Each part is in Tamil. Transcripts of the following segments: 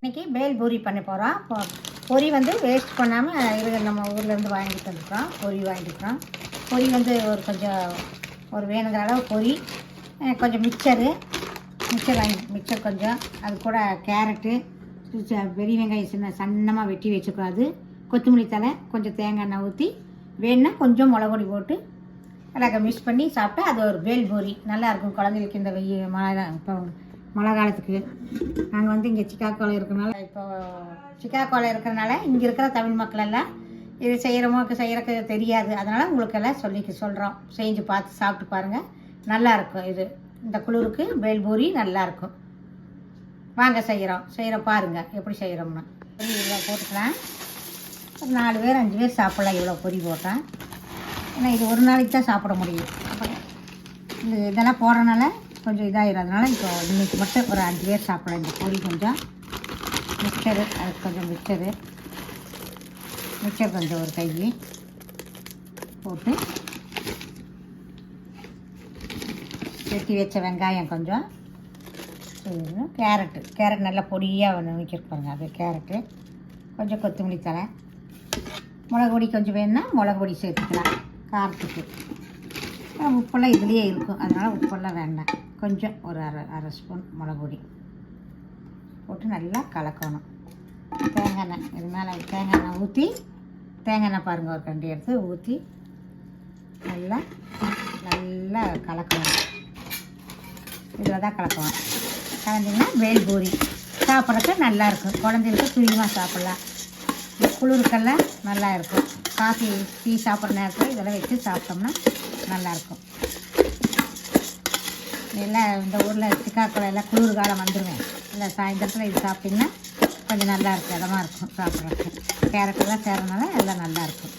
இன்றைக்கி பேல் பூரி பண்ண போகிறோம். பொரி வந்து வேஸ்ட் பண்ணாமல் இது நம்ம ஊர்லேருந்து வாங்கிட்டு வந்துக்கிறோம். பொரி வாங்கிக்கிறோம். பொரி வந்து ஒரு வேணுங்கிற அளவு பொரி, கொஞ்சம் மிக்சர் கொஞ்சம், அது கூட கேரட்டு, பெரிய வெங்காயம் சன்னமாக வெட்டி வச்சுக்கூடாது, கொத்தமல்லி தழை, கொஞ்சம் தேங்காய் எண்ணெய் ஊற்றி வேணுன்னா கொஞ்சம் மிளகுடி போட்டு அழகாக மிக்ஸ் பண்ணி சாப்பிட்டா அது ஒரு பேல் பூரி நல்லாயிருக்கும். குழந்தைகளுக்கு இந்த மழை காலத்துக்கு நாங்கள் வந்து இங்கே சிக்காகோவில் இருக்கிறனால இங்கே இருக்கிற தமிழ் மக்கள் எல்லாம் இது செய்கிறக்கு தெரியாது. அதனால் உங்களுக்கெல்லாம் சொல்கிறோம். செஞ்சு பார்த்து சாப்பிட்டு பாருங்கள், நல்லாயிருக்கும். இந்த குளிருக்கு பேல் பூரி நல்லாயிருக்கும். வாங்க செய்கிறோம் பாருங்கள் எப்படி செய்கிறோம்னு. இவ்வளோ போட்டுக்கலாம். ஒரு 4 பேர் 5 பேர் சாப்பிட்லாம். இவ்வளோ பொரி போட்டேன். ஏன்னா இது ஒரு நாளைக்கு தான் சாப்பிட முடியும். அப்புறம் இதெல்லாம் போடுறதுனால கொஞ்சம் இதாகிடும். அதனால் இப்போ இன்றைக்கி மட்டும் ஒரு 5 பேர் சாப்பிடலாம். இந்த பொரி கொஞ்சம் மிக்சரு, அதுக்கு கொஞ்சம் மிக்சர் கொஞ்சம் ஒரு கை போட்டு, வெட்டி வச்ச வெங்காயம் கொஞ்சம், கேரட் நல்லா பொடியாக நுணுக்கிருப்பாங்க. அது கேரட்டு, கொஞ்சம் கொத்தமல்லி தழை, மிளகு பொடி கொஞ்சம் வேணுன்னா மிளகு பொடி சேர்த்துக்கலாம் காரத்துக்கு. உப்பெல்லாம் இதுலேயே இருக்கும், அதனால் உப்பெல்லாம் வேண்டாம். கொஞ்சம் ஒரு அரை ஸ்பூன் மிளகு பொடி போட்டு நல்லா கலக்கணும். தேங்காய் எண்ணெய் இது மேலே தேங்காய் எண்ணெய் ஊற்றி, தேங்காய் எண்ணெய் பாருங்கள் ஒரு கண்டி எடுத்து ஊற்றி நல்லா கலக்கணும். இதில் தான் கலக்கணும். கலந்திங்கன்னா பேல் பூரி சாப்பிட்றதுக்கு நல்லாயிருக்கும். குழந்தைகளுக்கு பிரியமாக சாப்பிட்லாம். இந்த குளிருக்கெல்லாம் நல்லா இருக்கும். காஃபி டீ சாப்பிட்ற நேரத்தில் இதெல்லாம் வச்சு சாப்பிட்டோம்னா நல்லாயிருக்கும். எல்லாம் இந்த ஊரில் சிக்காகோவில் எல்லாம் குளிர் காலம் வந்துடுவேன். இல்லை சாயந்தரத்தில் இது சாப்பிட்டிங்கன்னா கொஞ்சம் நல்லாயிருக்கும், இடமா இருக்கும் சாப்பிட்றதுக்கு. கேரட்டெல்லாம் சேர்றதுனால எல்லாம் நல்லாயிருக்கும்.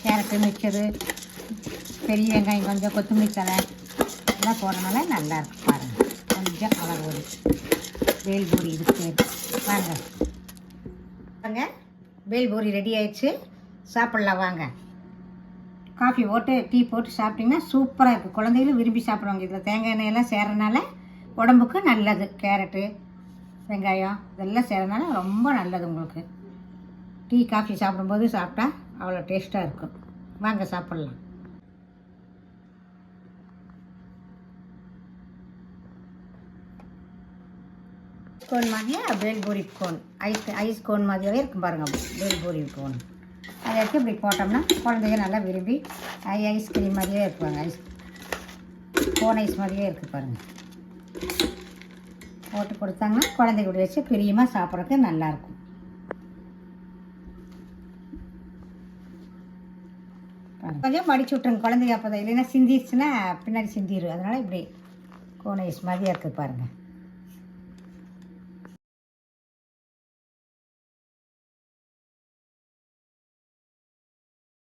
கேரட்டு, மிக்சரு, பெரிய வெங்காயம் கொஞ்சம், கொத்தமல்லி தழை எல்லாம் போடுறதுனால நல்லாயிருக்கும். பாருங்கள், கொஞ்சம் மிளகு பொடி, பேல் பூரி இதுக்கு வாங்க. பேல் பூரி ரெடி ஆயிடுச்சு, சாப்பிட்லாம் வாங்க. காஃபி போட்டு டீ போட்டு சாப்பிட்டிங்கன்னா சூப்பராக இருக்குது. குழந்தைகளும் விரும்பி சாப்பிடுவாங்க. இதில் தேங்காய் எண்ணெயெல்லாம் சேர்றதுனால உடம்புக்கு நல்லது. கேரட்டு, வெங்காயம் இதெல்லாம் சேர்றதுனால ரொம்ப நல்லது உங்களுக்கு. டீ காஃபி சாப்பிடும்போது சாப்பிட்டா அவ்வளோ டேஸ்ட்டாக இருக்கும். வாங்க சாப்பிட்லாம். கோன் மாதிரியே பேல் பூரி கோன், ஐஸ் கோன் மாதிரியாகவே இருக்கும் பாருங்கள். பேல் பூரி கோன் அதை எடுத்து இப்படி போட்டோம்னா குழந்தைங்க நல்லா விரும்பி ஐஸ்கிரீம் மாதிரியே இருப்பாங்க. கோன் ஐஸ் மாதிரியே இருக்குது பாருங்கள். போட்டு கொடுத்தாங்கன்னா குழந்தைங்க கூட வச்சு பிரியமாக சாப்பிட்றதுக்கு நல்லாயிருக்கும். கொஞ்சம் மடிச்சு விட்ருங்க குழந்தைங்க, அப்போ தான் இல்லைன்னா சிந்திடுச்சுன்னா பின்னாடி சிந்திடும். அதனால் இப்படி கோன் ஐஸ் மாதிரியே இருக்குது பாருங்கள்.